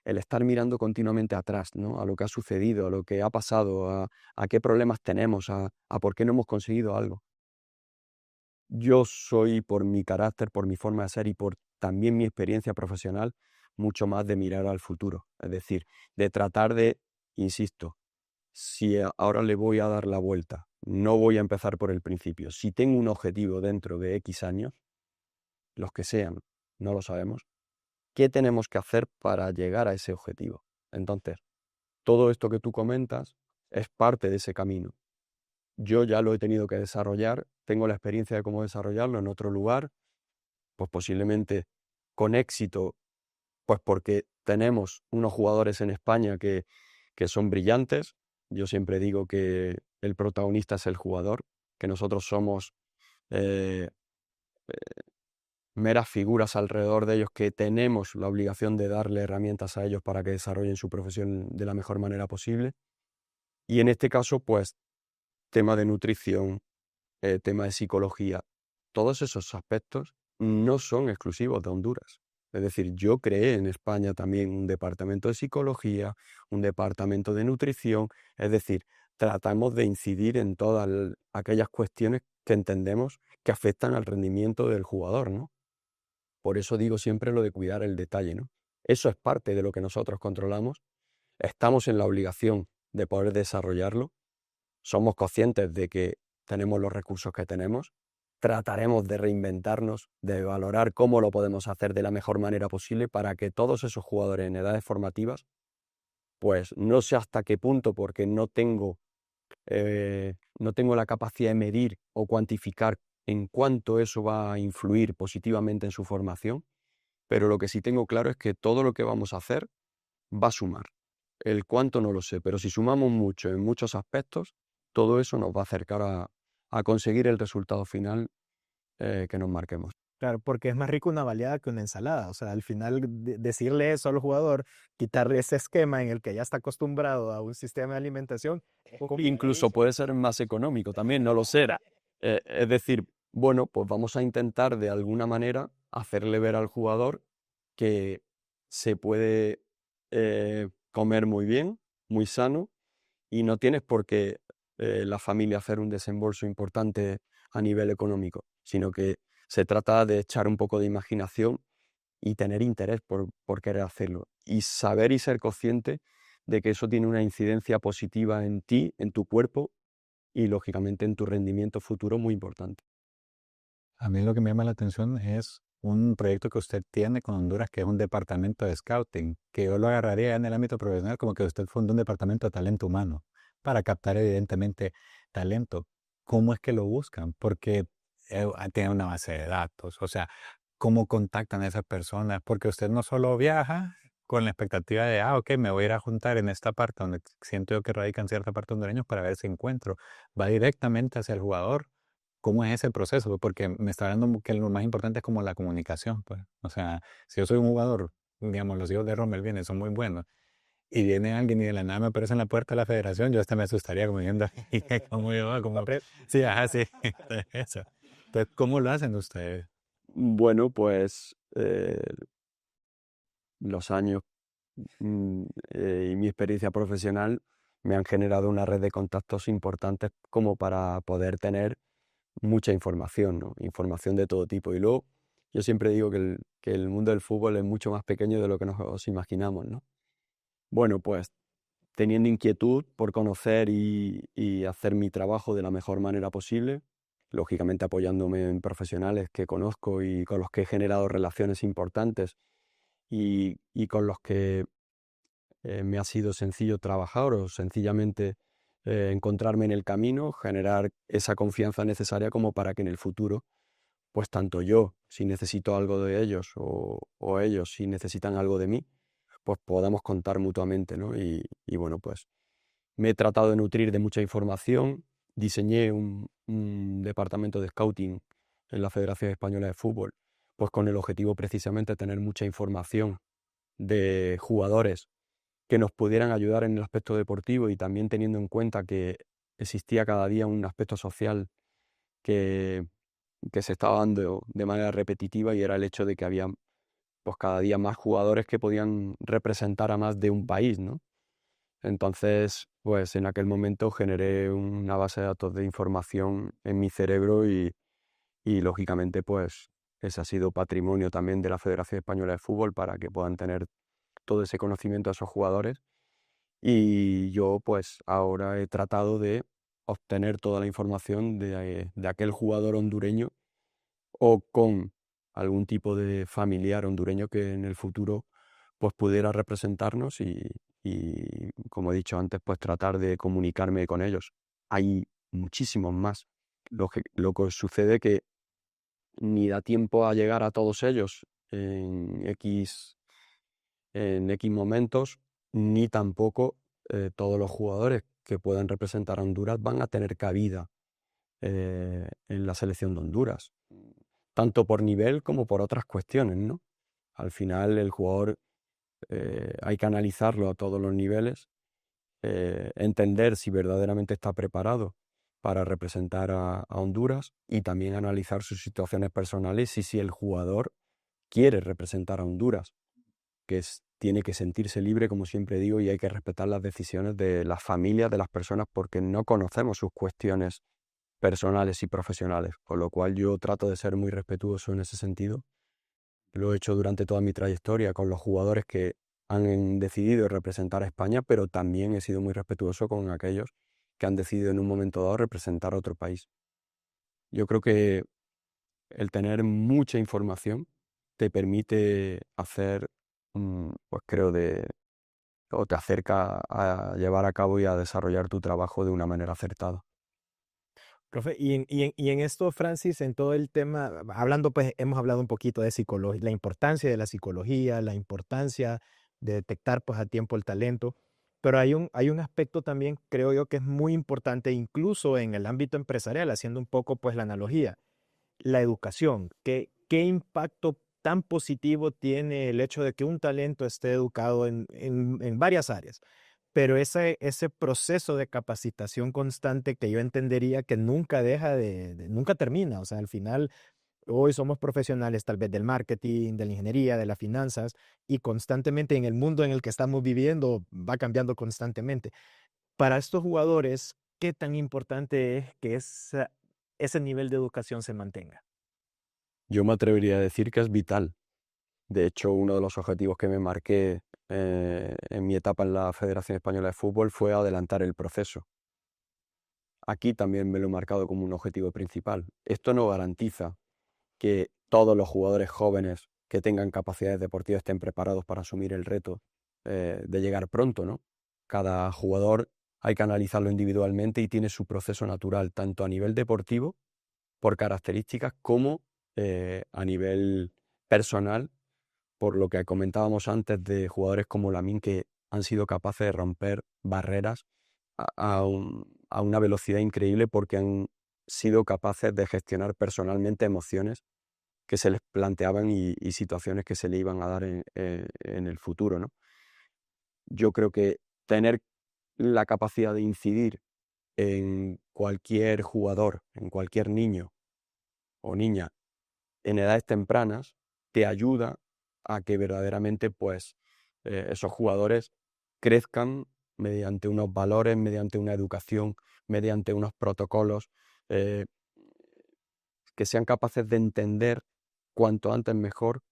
El estar mirando continuamente atrás, ¿no? A lo que ha sucedido, a lo que ha pasado, a qué problemas tenemos, a por qué no hemos conseguido algo. yo soy, por mi carácter, por mi forma de ser y por también mi experiencia profesional, mucho más de mirar al futuro. Es decir, de tratar de, insisto, si ahora le voy a dar la vuelta, no voy a empezar por el principio. Si tengo un objetivo dentro de X años, los que sean, no lo sabemos, ¿qué tenemos que hacer para llegar a ese objetivo? Entonces, todo esto que tú comentas es parte de ese camino. Yo ya lo he tenido que desarrollar, tengo la experiencia de cómo desarrollarlo en otro lugar, pues posiblemente con éxito, pues porque tenemos unos jugadores en España que son brillantes. Yo siempre digo que el protagonista es el jugador, que nosotros somos eh, meras figuras alrededor de ellos, que tenemos la obligación de darle herramientas a ellos para que desarrollen su profesión de la mejor manera posible. Y en este caso, pues, tema de nutrición, tema de psicología, todos esos aspectos no son exclusivos de Honduras. Es decir, yo creé en España también un departamento de psicología, un departamento de nutrición, es decir, tratamos de incidir en todas aquellas cuestiones que entendemos que afectan al rendimiento del jugador, ¿no? Por eso digo siempre lo de cuidar el detalle, ¿no? Eso es parte de lo que nosotros controlamos, estamos en la obligación de poder desarrollarlo, somos conscientes de que tenemos los recursos que tenemos, trataremos de reinventarnos, de valorar cómo lo podemos hacer de la mejor manera posible para que todos esos jugadores en edades formativas, pues no sé hasta qué punto, porque no tengo la capacidad de medir o cuantificar en cuánto eso va a influir positivamente en su formación, pero lo que sí tengo claro es que todo lo que vamos a hacer va a sumar. El cuánto no lo sé, pero si sumamos mucho en muchos aspectos, todo eso nos va a acercar a conseguir el resultado final que nos marquemos. Claro, porque es más rico una baleada que una ensalada. O sea, al final decirle eso al jugador, quitarle ese esquema en el que ya está acostumbrado a un sistema de alimentación, es Incluso complicadísimo. puede ser más económico también, no lo será. Es decir, bueno, pues vamos a intentar de alguna manera hacerle ver al jugador que se puede comer muy bien, muy sano, y no tienes por qué la familia hacer un desembolso importante a nivel económico, sino que se trata de echar un poco de imaginación y tener interés por querer hacerlo. Y saber y ser consciente de que eso tiene una incidencia positiva en ti, en tu cuerpo y lógicamente en tu rendimiento futuro muy importante. A mí lo que me llama la atención es un proyecto que usted tiene con Honduras, que es un departamento de scouting, que yo lo agarraría en el ámbito profesional como que usted fundó un departamento de talento humano para captar evidentemente talento. ¿Cómo es que lo buscan? Porque tiene una base de datos, o sea, ¿cómo contactan a esas personas? Porque usted no solo viaja con la expectativa de, ok, me voy a ir a juntar en esta parte donde siento yo que radican cierta parte hondureños para ver si encuentro. Va directamente hacia el jugador. ¿Cómo es ese proceso? Porque me está hablando que lo más importante es como la comunicación, pues. O sea, si yo soy un jugador, digamos, los hijos de Rommel vienen, son muy buenos, y viene alguien y de la nada me aparece en la puerta de la federación, yo hasta me asustaría como diciendo, ¿cómo yo? ¿Cómo? Sí, ajá, sí. Eso. Entonces, ¿cómo lo hacen ustedes? Bueno, pues los años y mi experiencia profesional me han generado una red de contactos importantes como para poder tener mucha información, ¿no? Información de todo tipo. Y luego, yo siempre digo que el mundo del fútbol es mucho más pequeño de lo que nos imaginamos, ¿no? Bueno, pues teniendo inquietud por conocer y hacer mi trabajo de la mejor manera posible, lógicamente apoyándome en profesionales que conozco y con los que he generado relaciones importantes y con los que me ha sido sencillo trabajar o sencillamente encontrarme en el camino, generar esa confianza necesaria como para que en el futuro, pues tanto yo, si necesito algo de ellos o ellos, si necesitan algo de mí, pues podamos contar mutuamente, ¿no? Y bueno, pues me he tratado de nutrir de mucha información, diseñé un departamento de scouting en la Federación Española de Fútbol, pues con el objetivo precisamente de tener mucha información de jugadores que nos pudieran ayudar en el aspecto deportivo y también teniendo en cuenta que existía cada día un aspecto social que, que se estaba dando de manera repetitiva y era el hecho de que había pues cada día más jugadores que podían representar a más de un país, ¿no? Entonces, pues en aquel momento generé una base de datos de información en mi cerebro y lógicamente pues ese ha sido patrimonio también de la Federación Española de Fútbol para que puedan tener todo ese conocimiento a esos jugadores. Y yo pues ahora he tratado de obtener toda la información de aquel jugador hondureño o con algún tipo de familiar hondureño que en el futuro pues pudiera representarnos y, como he dicho antes, pues tratar de comunicarme con ellos. Hay muchísimos más. Lo que sucede que ni da tiempo a llegar a todos ellos en X momentos, ni tampoco todos los jugadores que puedan representar a Honduras van a tener cabida en la selección de Honduras, tanto por nivel como por otras cuestiones, ¿no? Al final el jugador hay que analizarlo a todos los niveles, entender si verdaderamente está preparado para representar a Honduras y también analizar sus situaciones personales y si el jugador quiere representar a Honduras, tiene que sentirse libre, como siempre digo, y hay que respetar las decisiones de las familias de las personas porque no conocemos sus cuestiones personales y profesionales, con lo cual yo trato de ser muy respetuoso en ese sentido. Lo he hecho durante toda mi trayectoria con los jugadores que han decidido representar a España, pero también he sido muy respetuoso con aquellos que han decidido en un momento dado representar a otro país. Yo creo que el tener mucha información te permite hacer, pues creo, o te acerca a llevar a cabo y a desarrollar tu trabajo de una manera acertada. Profe, y en esto, Francis, en todo el tema, hablando, pues hemos hablado un poquito de psicología, la importancia de la psicología, la importancia de detectar pues a tiempo el talento, pero hay un aspecto también, creo yo, que es muy importante, incluso en el ámbito empresarial, haciendo un poco pues la analogía, la educación. ¿Qué impacto tan positivo tiene el hecho de que un talento esté educado en varias áreas? Pero ese proceso de capacitación constante que yo entendería que nunca deja nunca termina. O sea, al final, hoy somos profesionales tal vez del marketing, de la ingeniería, de las finanzas, y constantemente en el mundo en el que estamos viviendo va cambiando constantemente. Para estos jugadores, ¿qué tan importante es que ese nivel de educación se mantenga? Yo me atrevería a decir que es vital. De hecho, uno de los objetivos que me marqué en mi etapa en la Federación Española de Fútbol fue adelantar el proceso. Aquí también me lo he marcado como un objetivo principal. Esto no garantiza que todos los jugadores jóvenes que tengan capacidades deportivas estén preparados para asumir el reto de llegar pronto, ¿no? Cada jugador hay que analizarlo individualmente y tiene su proceso natural, tanto a nivel deportivo, por características, como a nivel personal, por lo que comentábamos antes de jugadores como Lamine que han sido capaces de romper barreras a una velocidad increíble porque han sido capaces de gestionar personalmente emociones que se les planteaban y situaciones que se le iban a dar en el futuro, ¿no? Yo creo que tener la capacidad de incidir en cualquier jugador, en cualquier niño o niña en edades tempranas, te ayuda a que verdaderamente pues, esos jugadores crezcan mediante unos valores, mediante una educación, mediante unos protocolos, eh, que sean capaces de entender cuanto antes mejor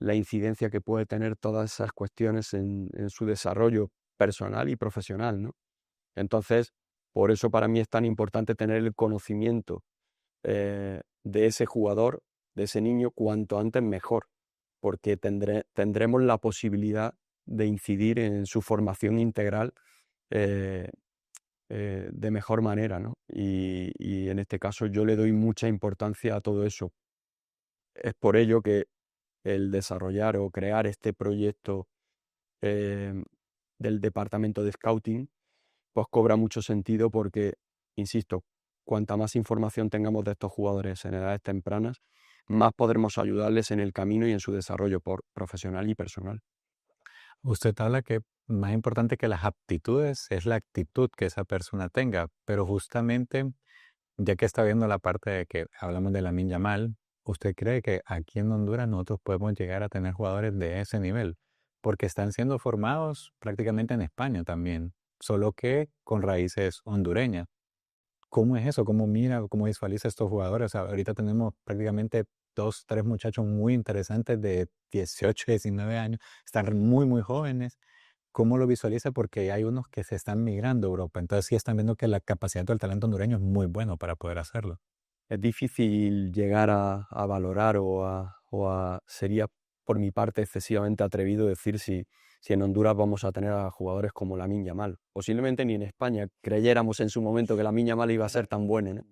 la incidencia que puede tener todas esas cuestiones en su desarrollo personal y profesional, ¿no? Entonces, por eso para mí es tan importante tener el conocimiento de ese jugador, de ese niño, cuanto antes mejor, porque tendremos la posibilidad de incidir en su formación integral eh, de mejor manera, ¿no? Y en este caso yo le doy mucha importancia a todo eso. Es por ello que el desarrollar o crear este proyecto eh, del departamento de scouting, pues cobra mucho sentido porque, insisto, cuanta más información tengamos de estos jugadores en edades tempranas, más podremos ayudarles en el camino y en su desarrollo profesional y personal. Usted habla que más importante que las aptitudes es la actitud que esa persona tenga, pero justamente, ya que está viendo la parte de que hablamos de Lamine Yamal, ¿usted cree que aquí en Honduras nosotros podemos llegar a tener jugadores de ese nivel? Porque están siendo formados prácticamente en España también, solo que con raíces hondureñas. ¿Cómo es eso? ¿Cómo mira, cómo visualiza estos jugadores? O sea, ahorita tenemos prácticamente 2, 3 muchachos muy interesantes de 18, 19 años, están muy, muy jóvenes. ¿Cómo lo visualiza? Porque hay unos que se están migrando a Europa, entonces sí están viendo que la capacidad del talento hondureño es muy bueno para poder hacerlo. Es difícil llegar a valorar sería por mi parte excesivamente atrevido decir si en Honduras vamos a tener a jugadores como Lamine Yamal. Posiblemente ni en España creyéramos en su momento que Lamine Yamal iba a ser tan bueno, ¿no?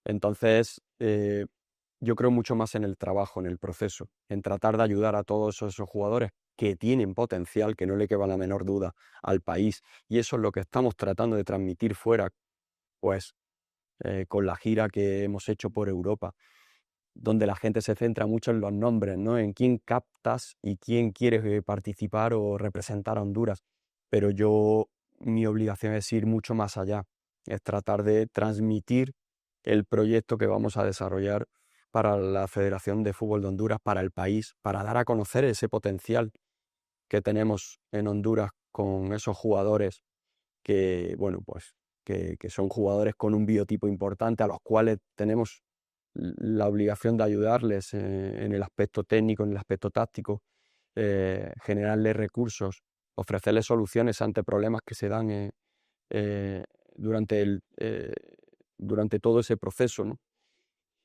Entonces, yo creo mucho más en el trabajo, en el proceso, en tratar de ayudar a todos esos jugadores que tienen potencial, que no le queda la menor duda al país. Y eso es lo que estamos tratando de transmitir fuera, pues con la gira que hemos hecho por Europa, donde la gente se centra mucho en los nombres, ¿no? En quién captas y quién quiere participar o representar a Honduras. Pero mi obligación es ir mucho más allá, es tratar de transmitir el proyecto que vamos a desarrollar para la Federación de Fútbol de Honduras, para el país, para dar a conocer ese potencial que tenemos en Honduras con esos jugadores que, bueno, pues que son jugadores con un biotipo importante a los cuales tenemos la obligación de ayudarles en el aspecto técnico, en el aspecto táctico, generarles recursos, ofrecerles soluciones ante problemas que se dan eh, durante, durante todo ese proceso, ¿no?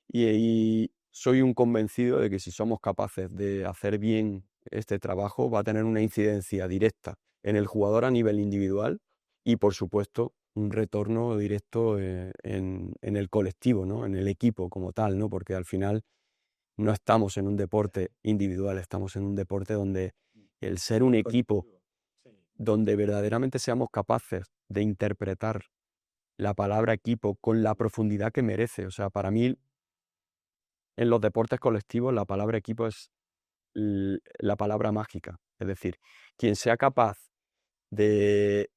Y soy un convencido de que si somos capaces de hacer bien este trabajo, va a tener una incidencia directa en el jugador a nivel individual y, por supuesto, un retorno directo en el colectivo, ¿no? En el equipo como tal, ¿no? Porque al final no estamos en un deporte individual, estamos en un deporte donde el ser un equipo, donde verdaderamente seamos capaces de interpretar la palabra equipo con la profundidad que merece. O sea, para mí, en los deportes colectivos, la palabra equipo es la palabra mágica. Es decir, quien sea capaz de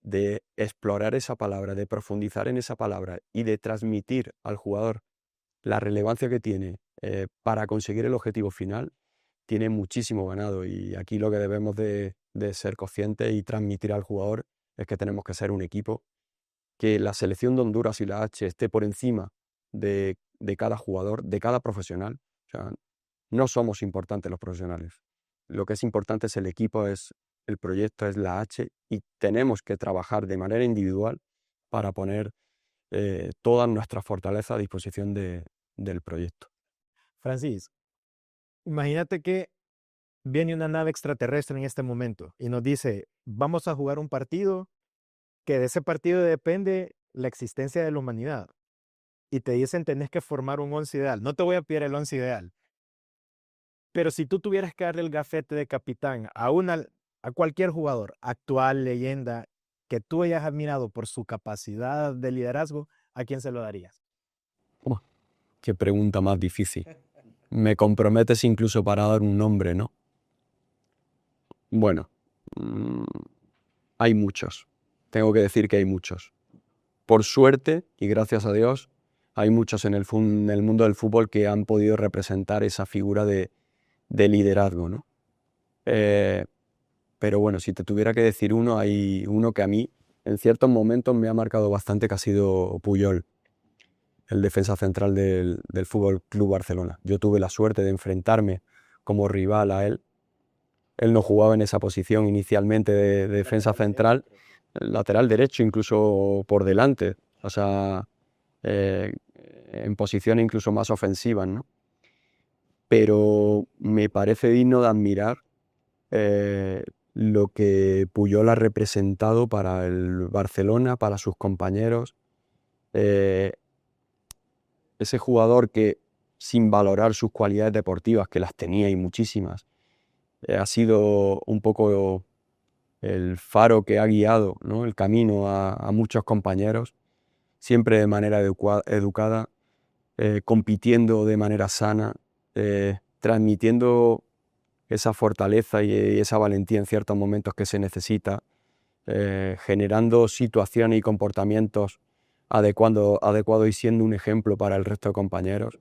explorar esa palabra, de profundizar en esa palabra y de transmitir al jugador la relevancia que tiene para conseguir el objetivo final, tiene muchísimo ganado. Y aquí lo que debemos de ser conscientes y transmitir al jugador es que tenemos que ser un equipo, que la selección de Honduras y la H esté por encima de cada jugador, de cada profesional. O sea, no somos importantes los profesionales. Lo que es importante es el equipo, es el proyecto, es la H, y tenemos que trabajar de manera individual para poner todas nuestras fortalezas a disposición del proyecto. Francis, imagínate que viene una nave extraterrestre en este momento y nos dice, vamos a jugar un partido que de ese partido depende la existencia de la humanidad. Y te dicen, tenés que formar un 11 ideal. No te voy a pedir el 11 ideal. Pero si tú tuvieras que darle el gafete de capitán a cualquier jugador, actual, leyenda, que tú hayas admirado por su capacidad de liderazgo, ¿a quién se lo darías? Oh, qué pregunta más difícil. Me comprometes incluso para dar un nombre, ¿no? Bueno, hay muchos. Tengo que decir que hay muchos. Por suerte, y gracias a Dios, hay muchos en el mundo del fútbol que han podido representar esa figura de liderazgo, ¿no? Pero bueno, si te tuviera que decir uno, hay uno que a mí en ciertos momentos me ha marcado bastante, que ha sido Puyol, el defensa central del Fútbol Club Barcelona. Yo tuve la suerte de enfrentarme como rival a él. Él no jugaba en esa posición inicialmente de defensa central, lateral derecho, incluso por delante, o sea, en posiciones incluso más ofensivas, ¿no? Pero me parece digno de admirar lo que Puyol ha representado para el Barcelona, para sus compañeros. Ese jugador que, sin valorar sus cualidades deportivas, que las tenía y muchísimas, ha sido un poco el faro que ha guiado, ¿no?, el camino a muchos compañeros, siempre de manera educada, compitiendo de manera sana, transmitiendo esa fortaleza y esa valentía en ciertos momentos que se necesita, generando situaciones y comportamientos adecuados y siendo un ejemplo para el resto de compañeros.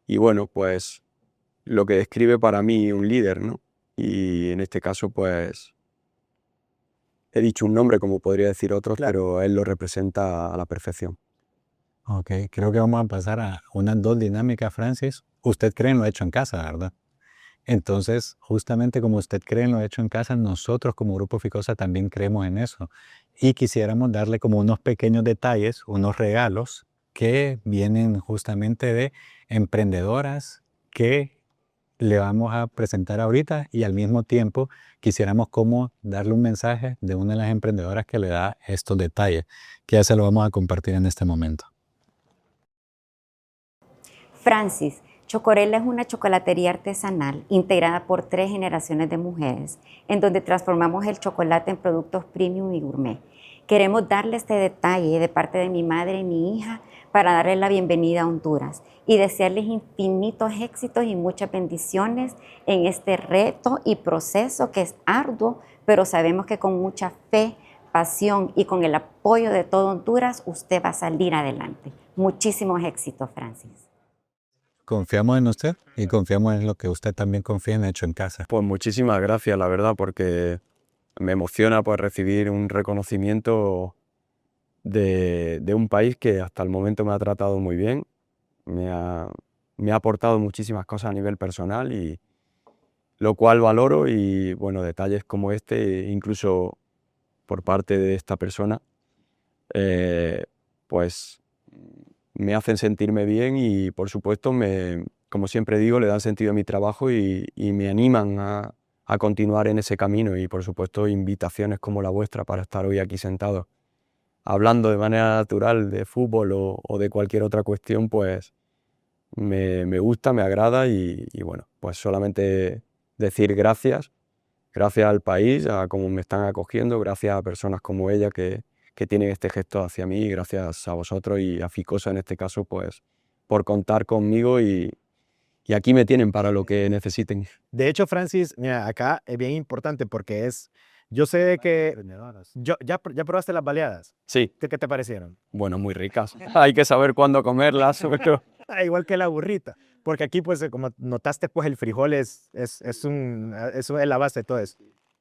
Y bueno, pues lo que describe para mí un líder, ¿no? Y en este caso, pues he dicho un nombre como podría decir otros, Claro. pero él lo representa a la perfección. Ok, creo que vamos a pasar a unas dos dinámicas, Francis. Usted cree en lo hecho en casa, ¿verdad? Entonces, justamente como usted cree en lo hecho en casa, nosotros como Grupo Ficosa también creemos en eso. Y quisiéramos darle como unos pequeños detalles, unos regalos que vienen justamente de emprendedoras que le vamos a presentar ahorita y al mismo tiempo quisiéramos como darle un mensaje de una de las emprendedoras que le da estos detalles, que ya se lo vamos a compartir en este momento. Francis, Chocorella es una chocolatería artesanal integrada por 3 generaciones de mujeres, en donde transformamos el chocolate en productos premium y gourmet. Queremos darle este detalle de parte de mi madre y mi hija para darle la bienvenida a Honduras y desearles infinitos éxitos y muchas bendiciones en este reto y proceso que es arduo, pero sabemos que con mucha fe, pasión y con el apoyo de todo Honduras, usted va a salir adelante. Muchísimos éxitos, Francis. Confiamos en usted y confiamos en lo que usted también confía en hecho en casa. Pues muchísimas gracias, la verdad, porque me emociona pues recibir un reconocimiento de un país que hasta el momento me ha tratado muy bien, me ha, me ha aportado muchísimas cosas a nivel personal y lo cual valoro y bueno, detalles como este, incluso por parte de esta persona, eh, pues me hacen sentirme bien y por supuesto, como siempre digo, le dan sentido a mi trabajo y me animan a continuar en ese camino y por supuesto invitaciones como la vuestra para estar hoy aquí sentado hablando de manera natural de fútbol o de cualquier otra cuestión, pues me gusta, me agrada y bueno, pues solamente decir gracias, gracias al país, a cómo me están acogiendo, gracias a personas como ella que tienen este gesto hacia mí, y gracias a vosotros y a Ficosa en este caso, pues por contar conmigo y aquí me tienen para lo que necesiten. De hecho, Francis, mira, acá es bien importante porque yo sé que, ya probaste las baleadas. Sí, ¿Qué te parecieron? bueno, muy ricas. Hay que saber cuándo comerlas, pero Igual que la burrita, porque aquí, pues, como notaste, pues el frijol eso es la base de todo eso.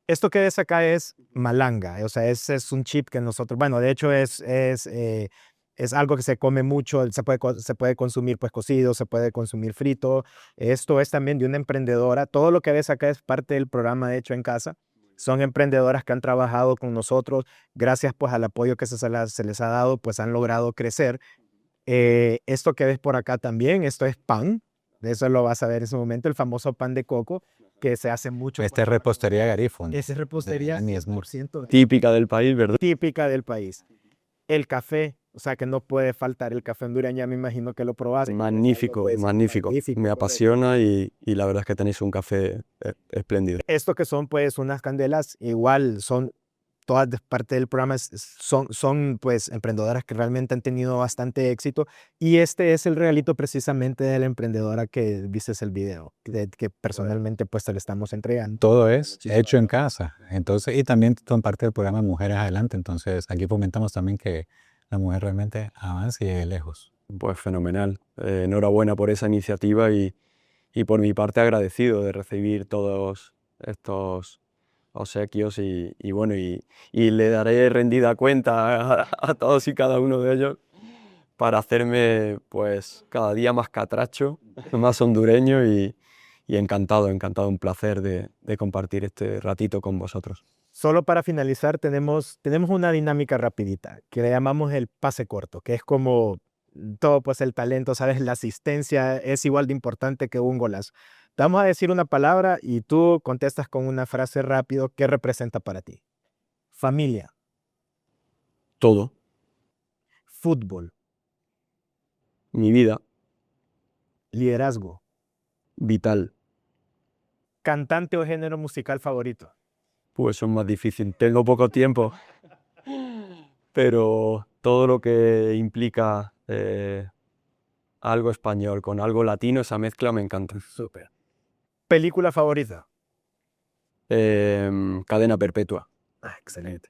Esto que ves acá es malanga, o sea, es un chip que nosotros, bueno, de hecho es algo que se come mucho, se puede consumir pues cocido, se puede consumir frito. Esto es también de una emprendedora. Todo lo que ves acá es parte del programa de Hecho en Casa. Son emprendedoras que han trabajado con nosotros, gracias pues al apoyo que se les ha dado, pues han logrado crecer. Esto que ves por acá también, esto es pan, de eso lo vas a ver en su momento, el famoso pan de coco que se hace mucho. Esta es repostería Garifun. Esa es repostería Dani Smith. 100% típica del país, ¿verdad? típica del país. El café, o sea que no puede faltar el café hondureño, ya me imagino que lo probaste. Magnífico, Pues, magnífico. magnífico, Me correcto. apasiona y la verdad es que tenéis un café espléndido. Esto que son pues unas candelas, igual son todas de parte del programa, son pues emprendedoras que realmente han tenido bastante éxito y este es el regalito precisamente de la emprendedora que viste el video, que personalmente pues te lo estamos entregando. Todo es hecho en casa. Entonces, y también son parte del programa Mujeres Adelante. Entonces, aquí fomentamos también que la mujer realmente avance y llegue lejos. Pues fenomenal. Enhorabuena por esa iniciativa y por mi parte agradecido de recibir todos estos obsequios y bueno, y le daré rendida cuenta a todos y cada uno de ellos para hacerme pues cada día más catracho, más hondureño y encantado, un placer de compartir este ratito con vosotros. Solo para finalizar, tenemos una dinámica rapidita que le llamamos el pase corto, que es como todo, pues el talento, ¿sabes? La asistencia es igual de importante que un golazo. Te vamos a decir una palabra y tú contestas con una frase rápido. ¿Qué representa para ti? Familia, Todo, fútbol, mi vida, liderazgo, vital, cantante o género musical favorito, pues son más difíciles. Tengo poco tiempo, pero todo lo que implica algo español con algo latino, esa mezcla me encanta. súper. Película favorita, Cadena perpetua, excelente.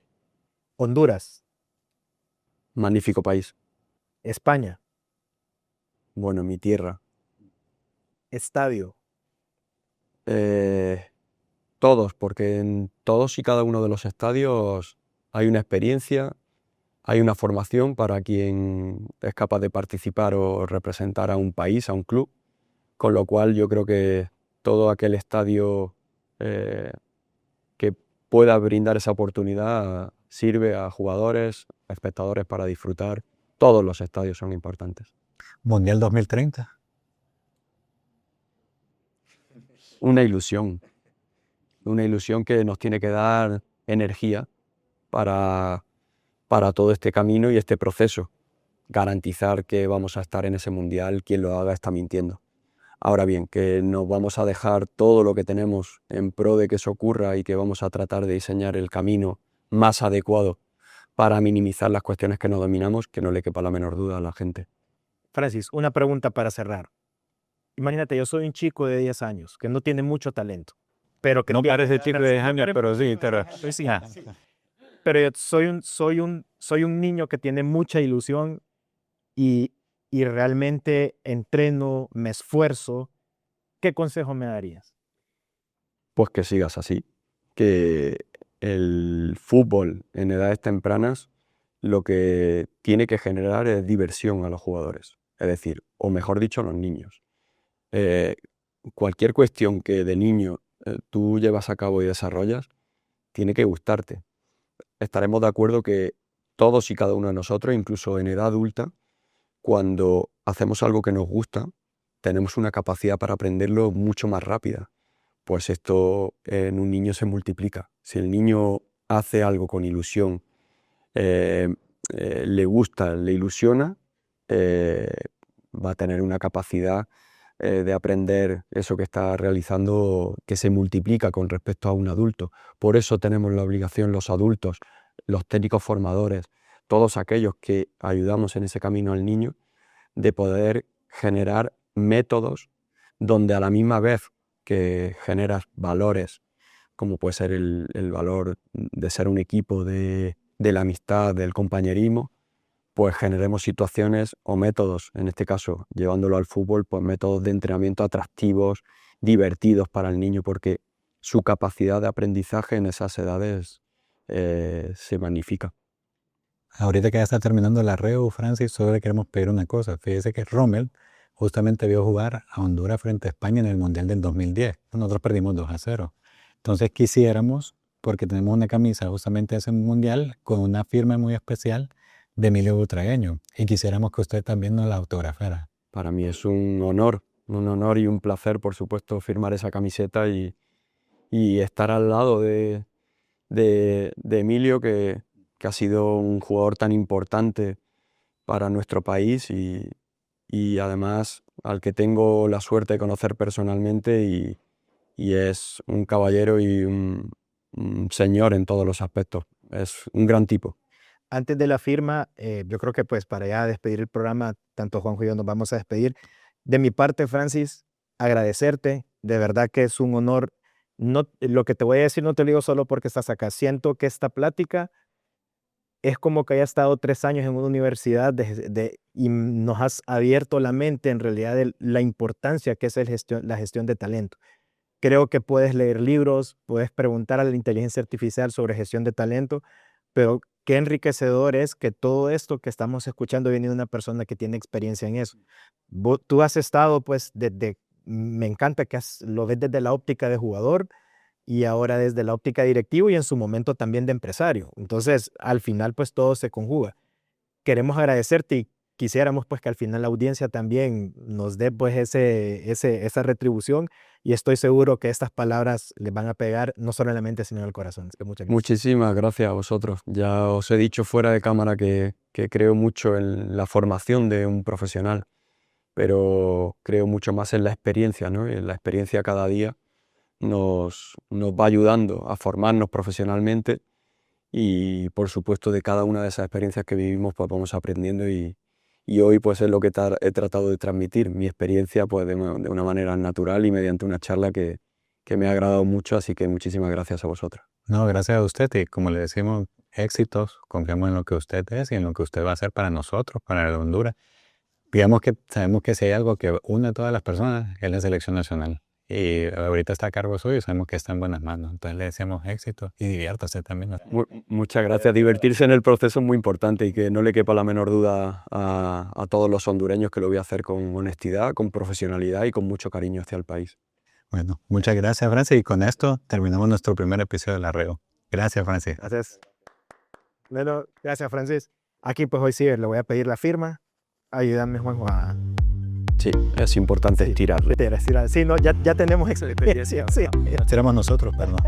Honduras, magnífico país. España, Bueno, mi tierra. estadio, Todos, porque en todos y cada uno de los estadios hay una experiencia, hay una formación para quien es capaz de participar o representar a un país, a un club, con lo cual yo creo que todo aquel estadio que pueda brindar esa oportunidad sirve a jugadores, a espectadores para disfrutar. Todos los estadios son importantes. Mundial 2030. Una ilusión que nos tiene que dar energía para todo este camino y este proceso. Garantizar que vamos a estar en ese mundial, quien lo haga está mintiendo. Ahora bien, que nos vamos a dejar todo lo que tenemos en pro de que eso ocurra y que vamos a tratar de diseñar el camino más adecuado para minimizar las cuestiones que no dominamos, que no le quepa la menor duda a la gente. Francis, una pregunta para cerrar. Imagínate, yo soy un chico de 10 años que no tiene mucho talento, pero que No tiene parece chico de 10 ganas- años, pero sí. Pero yo soy un niño que tiene mucha ilusión y realmente entreno, me esfuerzo. ¿Qué consejo me darías? Pues que sigas así, que el fútbol en edades tempranas lo que tiene que generar es diversión a los jugadores, es decir, o mejor dicho, a los niños. Cualquier cuestión que de niño tú llevas a cabo y desarrollas, tiene que gustarte. Estaremos de acuerdo que todos y cada uno de nosotros, incluso en edad adulta, cuando hacemos algo que nos gusta, tenemos una capacidad para aprenderlo mucho más rápida. Pues esto en un niño se multiplica. Si el niño hace algo con ilusión, le gusta, le ilusiona, va a tener una capacidad de aprender eso que está realizando que se multiplica con respecto a un adulto. Por eso tenemos la obligación los adultos, los técnicos formadores, todos aquellos que ayudamos en ese camino al niño, de poder generar métodos donde a la misma vez que generas valores, como puede ser el valor de ser un equipo, de la amistad, del compañerismo, pues generemos situaciones o métodos, en este caso, llevándolo al fútbol, pues métodos de entrenamiento atractivos, divertidos para el niño, porque su capacidad de aprendizaje en esas edades se magnifica. Ahorita que ya está terminando la REU, Francis, solo le queremos pedir una cosa. Fíjese que Rommel justamente vio jugar a Honduras frente a España en el Mundial del 2010. Nosotros perdimos 2-0. Entonces quisiéramos, porque tenemos una camisa justamente de ese Mundial con una firma muy especial de Emilio Butragueño, y quisiéramos que usted también nos la autografara. Para mí es un honor y un placer, por supuesto, firmar esa camiseta y estar al lado de Emilio, que ha sido un jugador tan importante para nuestro país y además al que tengo la suerte de conocer personalmente y es un caballero y un señor en todos los aspectos. Es un gran tipo. Antes de la firma, yo creo que pues para ya despedir el programa, tanto Juanjo y yo nos vamos a despedir. De mi parte, Francis, agradecerte. De verdad que es un honor. No, lo que te voy a decir no te lo digo solo porque estás acá. Siento que esta plática es como que haya estado 3 años en una universidad y nos has abierto la mente en realidad de la importancia que es la gestión de talento. Creo que puedes leer libros, puedes preguntar a la inteligencia artificial sobre gestión de talento, pero qué enriquecedor es que todo esto que estamos escuchando viene de una persona que tiene experiencia en eso. Tú has estado, pues, me encanta que lo ves desde la óptica de jugador y ahora desde la óptica de directivo y en su momento también de empresario. Entonces, al final, pues, todo se conjuga. Queremos agradecerte y quisiéramos, pues, que al final la audiencia también nos dé, pues, esa retribución, y estoy seguro que estas palabras les van a pegar no solo en la mente, sino en el corazón. Así que muchas gracias. Muchísimas gracias a vosotros. Ya os he dicho fuera de cámara que creo mucho en la formación de un profesional, pero creo mucho más en la experiencia, ¿no? Y en la experiencia cada día nos va ayudando a formarnos profesionalmente y, por supuesto, de cada una de esas experiencias que vivimos, pues vamos aprendiendo y hoy pues es lo que he tratado de transmitir, mi experiencia pues de una manera natural y mediante una charla que me ha agradado mucho, así que muchísimas gracias a vosotros. No, gracias a usted, y como le decimos, éxitos, confiamos en lo que usted es y en lo que usted va a hacer para nosotros, para el Honduras. Digamos que sabemos que si hay algo que une a todas las personas es la selección nacional, Y ahorita está a cargo suyo y sabemos que está en buenas manos. Entonces le deseamos éxito y diviértase también. Muchas gracias. Divertirse en el proceso es muy importante y que no le quepa la menor duda a todos los hondureños que lo voy a hacer con honestidad, con profesionalidad y con mucho cariño hacia el país. Bueno, muchas gracias, Francis. Y con esto terminamos nuestro primer episodio de La Reo. Gracias, Francis. Gracias. Bueno, gracias, Francis. Aquí pues hoy sí le voy a pedir la firma. Ayúdame, Juanjo, a... Sí, es importante estirarle. Sí, no, ya tenemos experiencia. Sí. Éramos nosotros, perdón.